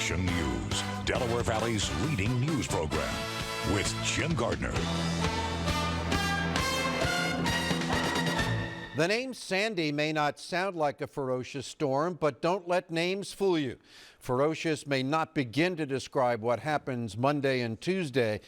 Action News, Delaware Valley's leading news program, with Jim Gardner. The name Sandy may not sound like a ferocious storm, but don't let names fool you. Ferocious may not begin to describe what happens Monday and Tuesday.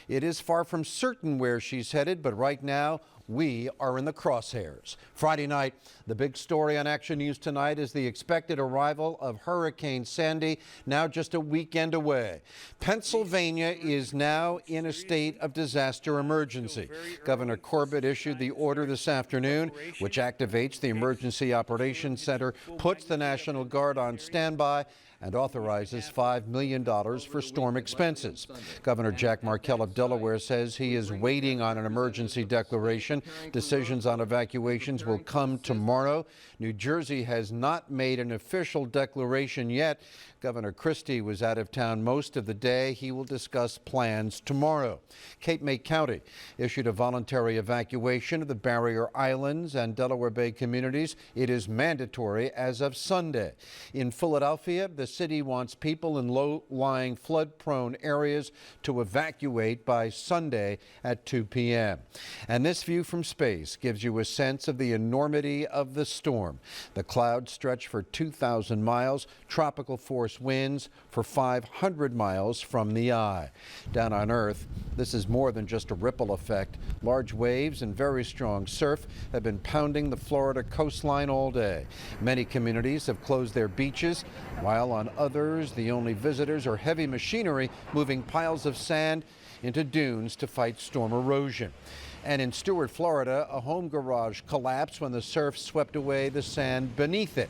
It is far from certain where she's headed, but right now we are in the crosshairs. Friday night, the big story on Action News tonight is the expected arrival of Hurricane Sandy, now just a weekend away. Pennsylvania is now in a state of disaster emergency. Governor Corbett issued the order this afternoon, which activates the Emergency Operations Center, puts the National Guard on standby, and authorizes $5 million for storm expenses. Governor Jack Markell of Delaware says he is waiting on an emergency declaration. Decisions on evacuations will come tomorrow. New Jersey has not made an official declaration yet. Governor Christie was out of town most of the day. He will discuss plans tomorrow. Cape May County issued a voluntary evacuation of the Barrier Islands and Delaware Bay communities. It is mandatory as of Sunday. In Philadelphia, the city wants people in low-lying flood-prone areas to evacuate by Sunday at 2 p.m. And this view from space gives you a sense of the enormity of the storm. The clouds stretch for 2,000 miles, tropical force winds for 500 miles from the eye. Down on Earth, this is more than just a ripple effect. Large waves and very strong surf have been pounding the Florida coastline all day. Many communities have closed their beaches, while on others, the only visitors are heavy machinery moving piles of sand into dunes to fight storm erosion. And in Stuart, Florida, a home garage collapsed when the surf swept away the sand beneath it.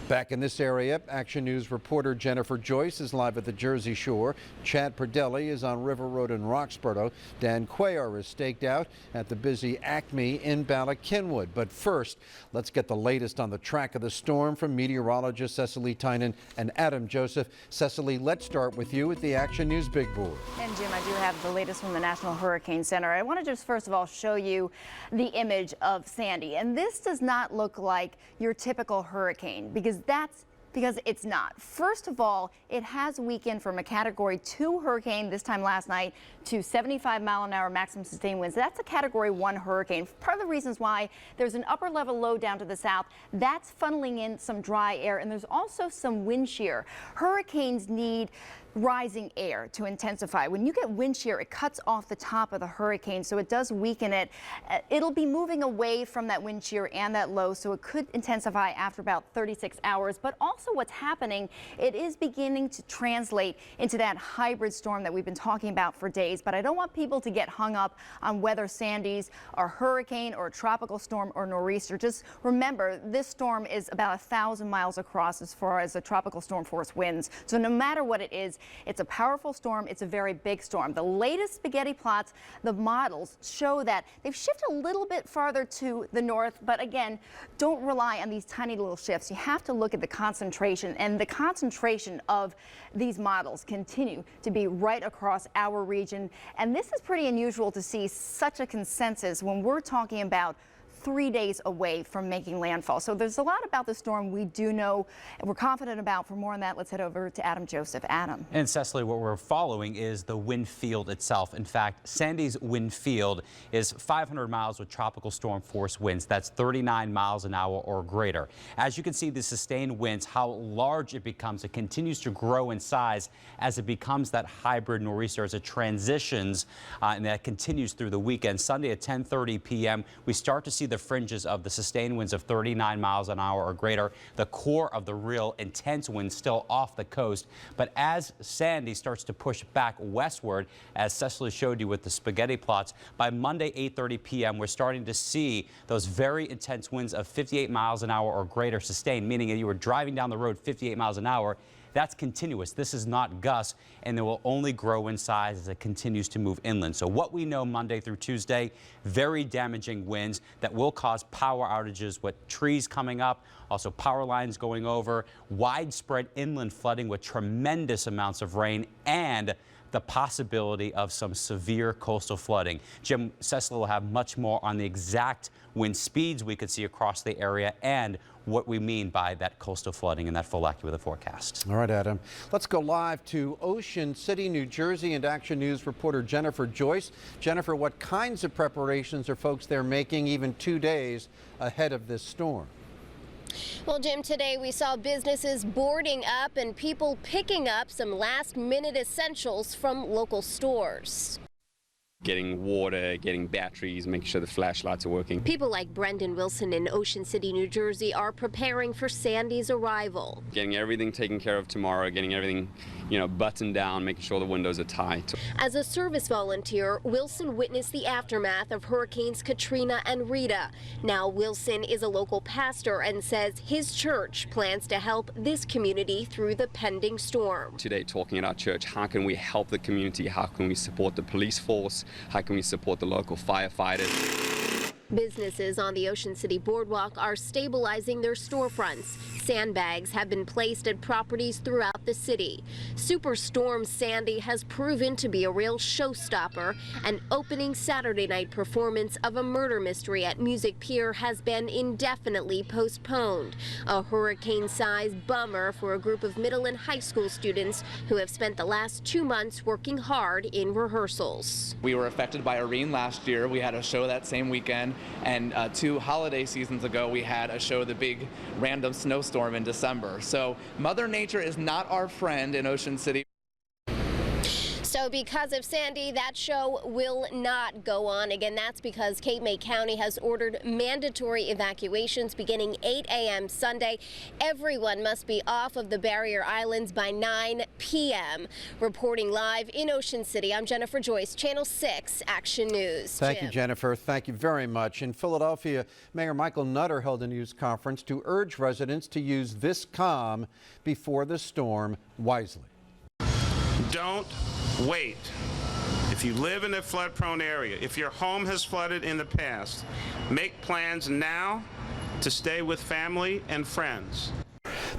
Back in this area, Action News reporter Jennifer Joyce is live at the Jersey Shore. Chad Perdelli is on River Road in Roxborough. Dan Cuellar is staked out at the busy Acme in Bala-Cynwyd. But first, let's get the latest on the track of the storm from meteorologist Cecily Tynan and Adam Joseph. Cecily, let's start with you at the Action News Big Board. And Jim, I do have the latest from the National Hurricane Center. I want to just first of all show you the image of Sandy. And this does not look like your typical hurricane because it's not. First of all, it has weakened from a Category 2 hurricane this time last night to 75-mile-an-hour maximum sustained winds. That's a Category 1 hurricane. Part of the reasons why there's an upper level low down to the south, that's funneling in some dry air, and there's also some wind shear. Hurricanes need rising air to intensify. When you get wind shear, it cuts off the top of the hurricane, so it does weaken it. It'll be moving away from that wind shear and that low, so it could intensify after about 36 hours. But also what's happening, it is beginning to translate into that hybrid storm that we've been talking about for days. But I don't want people to get hung up on whether Sandy's a hurricane or a tropical storm or nor'easter. Just remember, this storm is about 1,000 miles across as far as the tropical storm force winds. So no matter what it is, it's a powerful storm. It's a very big storm. The latest spaghetti plots, the models show that they've shifted a little bit farther to the north. But again, don't rely on these tiny little shifts. You have to look at the concentration, and the concentration of these models continue to be right across our region. And this is pretty unusual to see such a consensus when we're talking about 3 days away from making landfall. So there's a lot about the storm we do know and we're confident about. For more on that, let's head over to Adam Joseph. Adam. And Cecily, what we're following is the wind field itself. In fact, Sandy's wind field is 500 miles with tropical storm force winds. That's 39 miles an hour or greater. As you can see, the sustained winds, how large it becomes, it continues to grow in size as it becomes that hybrid nor'easter as it transitions, and that continues through the weekend. Sunday at 10:30 p.m., we start to see the fringes of the sustained winds of 39 miles an hour or greater. The core of the real intense winds still off the coast. But as Sandy starts to push back westward, as Cecily showed you with the spaghetti plots, by Monday 8:30 p.m. we're starting to see those very intense winds of 58 miles an hour or greater sustained, meaning that you were driving down the road 58 miles an hour. That's continuous. This is not gusts, and it will only grow in size as it continues to move inland. So what we know Monday through Tuesday, very damaging winds that will cause power outages with trees coming up, Also power lines going over, widespread inland flooding with tremendous amounts of rain, and the possibility of some severe coastal flooding. Jim Cecil will have much more on the exact wind speeds we could see across the area and what we mean by that coastal flooding in that full AccuWeather forecast. All right, Adam. Let's go live to Ocean City, New Jersey, and Action News reporter Jennifer Joyce. Jennifer, what kinds of preparations are folks there making even 2 days ahead of this storm? Well, Jim, today we saw businesses boarding up and people picking up some last-minute essentials from local stores. Getting water, getting batteries, making sure the flashlights are working. People like Brendan Wilson in Ocean City, New Jersey are preparing for Sandy's arrival. Getting everything taken care of tomorrow, getting everything, buttoned down, making sure the windows are tight. As a service volunteer, Wilson witnessed the aftermath of Hurricanes Katrina and Rita. Now Wilson is a local pastor and says his church plans to help this community through the pending storm. Today, talking at our church, how can we help the community? How can we support the police force? How can we support the local firefighters? Businesses on the Ocean City Boardwalk are stabilizing their storefronts. Sandbags have been placed at properties throughout the city. SuperStorm Sandy has proven to be a real showstopper. An opening Saturday night performance of a murder mystery at Music Pier has been indefinitely postponed. A hurricane-sized bummer for a group of middle and high school students who have spent the last 2 months working hard in rehearsals. We were affected by Irene last year. We had a show that same weekend. And 2 holiday seasons ago, we had a show, the big random snowstorm in December. So Mother Nature is not our friend in Ocean City. So because of Sandy, that show will not go on. Again, that's because Cape May County has ordered mandatory evacuations beginning 8 a.m. Sunday. Everyone must be off of the barrier islands by 9 p.m. Reporting live in Ocean City, I'm Jennifer Joyce, Channel 6 Action News. Thank you, Jennifer. Thank you very much. In Philadelphia, Mayor Michael Nutter held a news conference to urge residents to use this calm before the storm wisely. Don't wait. If you live in a flood-prone area, if your home has flooded in the past, make plans now to stay with family and friends.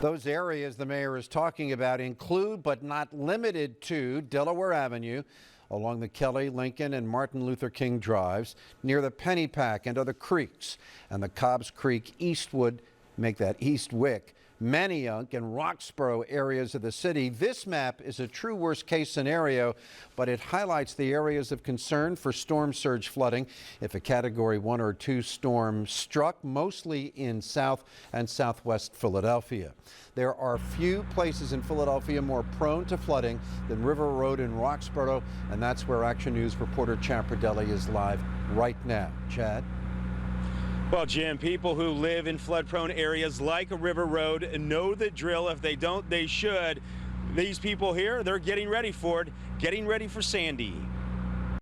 Those areas the mayor is talking about include, but not limited to, Delaware Avenue, along the Kelly, Lincoln, and Martin Luther King drives, near the Pennypack and other creeks, and the Cobbs Creek, Eastwood, make that Eastwick, Manayunk and Roxborough areas of the city. This map is a true worst-case scenario, but it highlights the areas of concern for storm surge flooding if a Category 1 or 2 storm struck, mostly in South and Southwest Philadelphia. There are few places in Philadelphia more prone to flooding than River Road in Roxborough, and that's where Action News reporter Chad Pradelli is live right now. Chad? Well, Jim, people who live in flood-prone areas like a River Road know the drill. If they don't, they should. These people here, they're getting ready for it, getting ready for Sandy.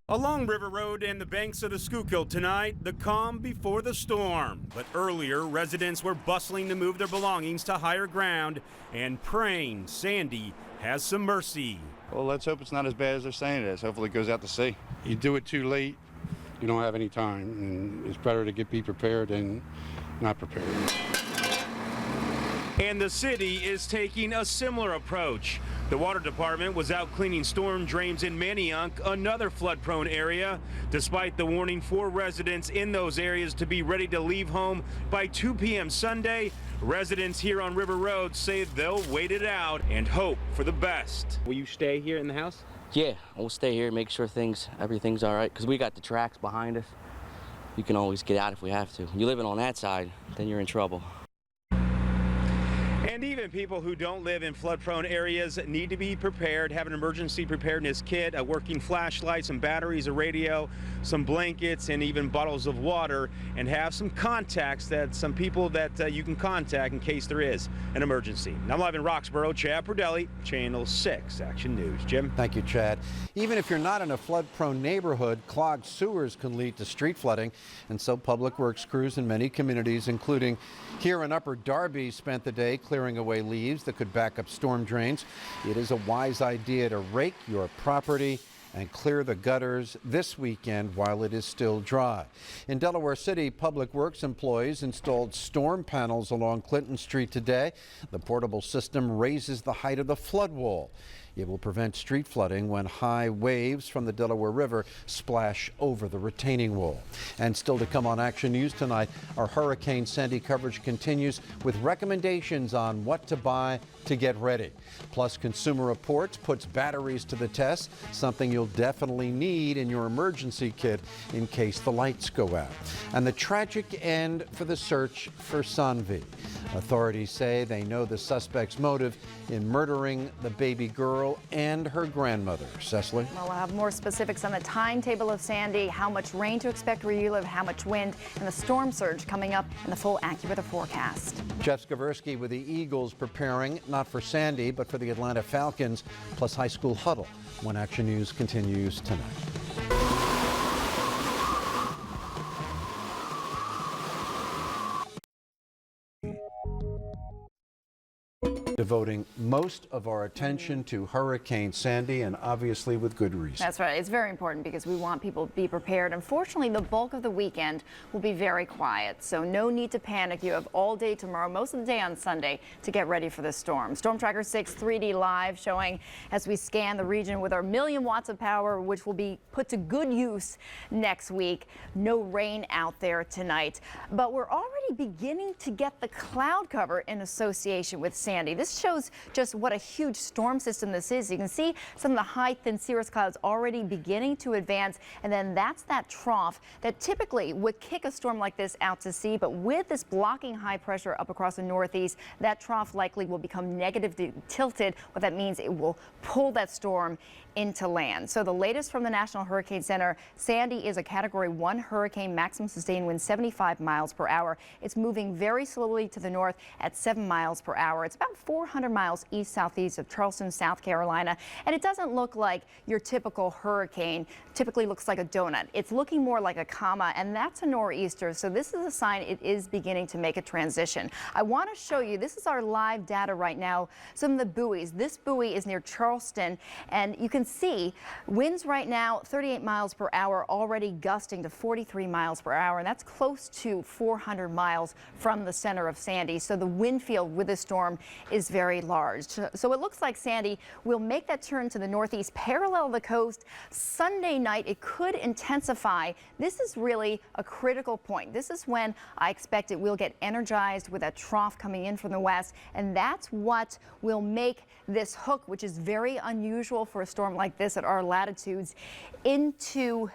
Along River Road and the banks of the Schuylkill tonight, the calm before the storm. But earlier, residents were bustling to move their belongings to higher ground and praying Sandy has some mercy. Well, let's hope it's not as bad as they're saying it is. Hopefully it goes out to sea. You do it too late, you don't have any time, and it's better to be prepared than not prepared. And the city is taking a similar approach. The water department was out cleaning storm drains in Manayunk, another flood-prone area, despite the warning for residents in those areas to be ready to leave home by 2 p.m. Sunday. Residents here on River Road say they'll wait it out and hope for the best. Will you stay here in the house? Yeah, we'll stay here, make sure everything's all right, because we got the tracks behind us. You can always get out if we have to. You're living on that side, then you're in trouble. And even people who don't live in flood-prone areas need to be prepared, have an emergency preparedness kit, a working flashlight, some batteries, a radio, some blankets, and even bottles of water, and have some contacts some people that you can contact in case there is an emergency. Now, I'm live in Roxborough, Chad Pradelli, Channel 6 Action News. Jim? Thank you, Chad. Even if you're not in a flood-prone neighborhood, clogged sewers can lead to street flooding, and so public works crews in many communities, including here in Upper Darby, spent the day clearing away leaves that could back up storm drains. It is a wise idea to rake your property and clear the gutters this weekend while it is still dry. In Delaware City, Public Works employees installed storm panels along Clinton Street today. The portable system raises the height of the flood wall. It will prevent street flooding when high waves from the Delaware River splash over the retaining wall. And still to come on Action News tonight, our Hurricane Sandy coverage continues with recommendations on what to buy to get ready. Plus, Consumer Reports puts batteries to the test, something you'll definitely need in your emergency kit in case the lights go out. And the tragic end for the search for Sanvi. Authorities say they know the suspect's motive in murdering the baby girl and her grandmother. Cecily? Well, we'll have more specifics on the timetable of Sandy, how much rain to expect where you live, how much wind, and the storm surge coming up in the full AccuWeather forecast. Jeff Skaversky with the Eagles preparing not for Sandy, but for the Atlanta Falcons, plus high school huddle when Action News continues tonight. Devoting most of our attention to Hurricane Sandy, and obviously with good reason. That's right. It's very important because we want people to be prepared. Unfortunately, the bulk of the weekend will be very quiet, so no need to panic. You have all day tomorrow, most of the day on Sunday, to get ready for this storm. Storm Tracker 6 3D live showing as we scan the region with our 1,000,000 watts of power, which will be put to good use next week. No rain out there tonight, but we're already beginning to get the cloud cover in association with Sandy. This shows just what a huge storm system this is. You can see some of the high, thin cirrus clouds already beginning to advance, and then that's that trough that typically would kick a storm like this out to sea. But with this blocking high pressure up across the northeast, that trough likely will become negatively tilted. What that means, it will pull that storm into land. So the latest from the National Hurricane Center, Sandy is a Category 1 hurricane, maximum sustained wind 75 miles per hour. It's moving very slowly to the north at 7 miles per hour. It's about 400 miles east-southeast of Charleston, South Carolina, and it doesn't look like your typical hurricane. Typically looks like a donut. It's looking more like a comma, and that's a nor'easter. So this is a sign it is beginning to make a transition. I want to show you, this is our live data right now, some of the buoys. This buoy is near Charleston, and you can see winds right now 38 miles per hour, already gusting to 43 miles per hour, and that's close to 400 miles from the center of Sandy. So the wind field with this storm is very large. So it looks like Sandy will make that turn to the northeast, parallel the coast. Sunday night, it could intensify. This is really a critical point. This is when I expect it will get energized with a trough coming in from the west, and that's what will make this hook, which is very unusual for a storm like this at our latitudes, into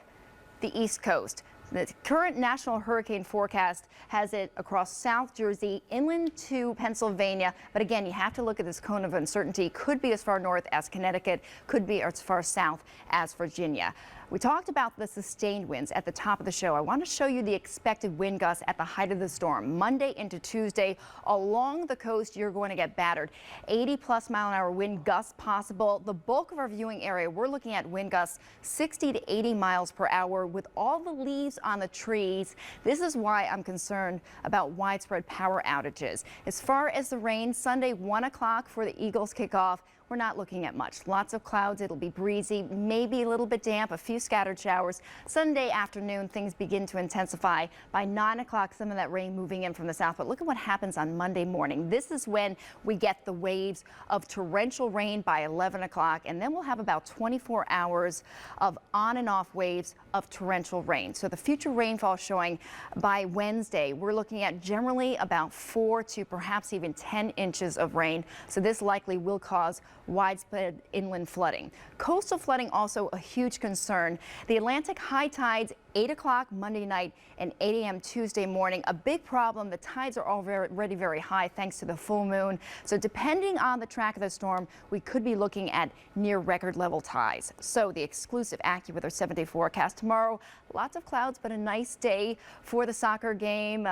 the East Coast. The current national hurricane forecast has it across South Jersey, inland to Pennsylvania. But again, you have to look at this cone of uncertainty. Could be as far north as Connecticut, could be as far south as Virginia. We talked about the sustained winds at the top of the show. I want to show you the expected wind gusts at the height of the storm. Monday into Tuesday, along the coast, you're going to get battered. 80+ mile-an-hour wind gusts possible. The bulk of our viewing area, we're looking at wind gusts 60 to 80 miles per hour with all the leaves on the trees. This is why I'm concerned about widespread power outages. As far as the rain, Sunday 1 o'clock for the Eagles kickoff. We're not looking at much. Lots of clouds. It'll be breezy, maybe a little bit damp, a few scattered showers. Sunday afternoon, things begin to intensify. By 9 o'clock, some of that rain moving in from the south. But look at what happens on Monday morning. This is when we get the waves of torrential rain by 11 o'clock. And then we'll have about 24 hours of on and off waves of torrential rain. So the future rainfall showing by Wednesday, we're looking at generally about 4 to perhaps even 10 inches of rain. So this likely will cause widespread inland flooding. Coastal flooding also a huge concern. The Atlantic high tides 8 o'clock Monday night and 8 a.m. Tuesday morning. A big problem. The tides are already very high thanks to the full moon. So depending on the track of the storm, we could be looking at near record level tides. So the exclusive AccuWeather 7-day forecast tomorrow. Lots of clouds, but a nice day for the soccer game.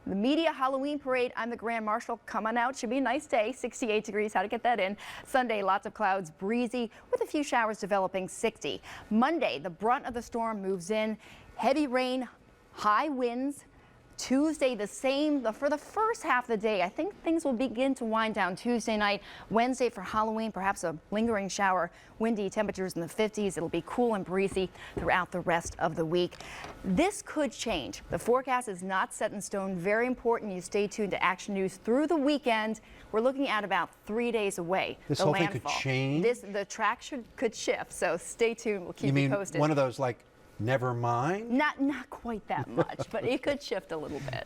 The media Halloween parade. I'm the Grand Marshal. Come on out. Should be a nice day. 68 degrees. How to get that in. Sunday, lots of clouds, breezy with a few showers developing, 60. Monday, the brunt of the storm moves in. Heavy rain, high winds. Tuesday, the same for the first half of the day. I think things will begin to wind down Tuesday night. Wednesday for Halloween, perhaps a lingering shower. Windy temperatures in the 50s. It'll be cool and breezy throughout the rest of the week. This could change. The forecast is not set in stone. Very important you stay tuned to Action News through the weekend. We're looking at about 3 days away. This the whole landfall. thing could change? The track could shift, so stay tuned. We'll keep You mean posted. one of those like, never mind? Not quite that much, but it could shift a little bit.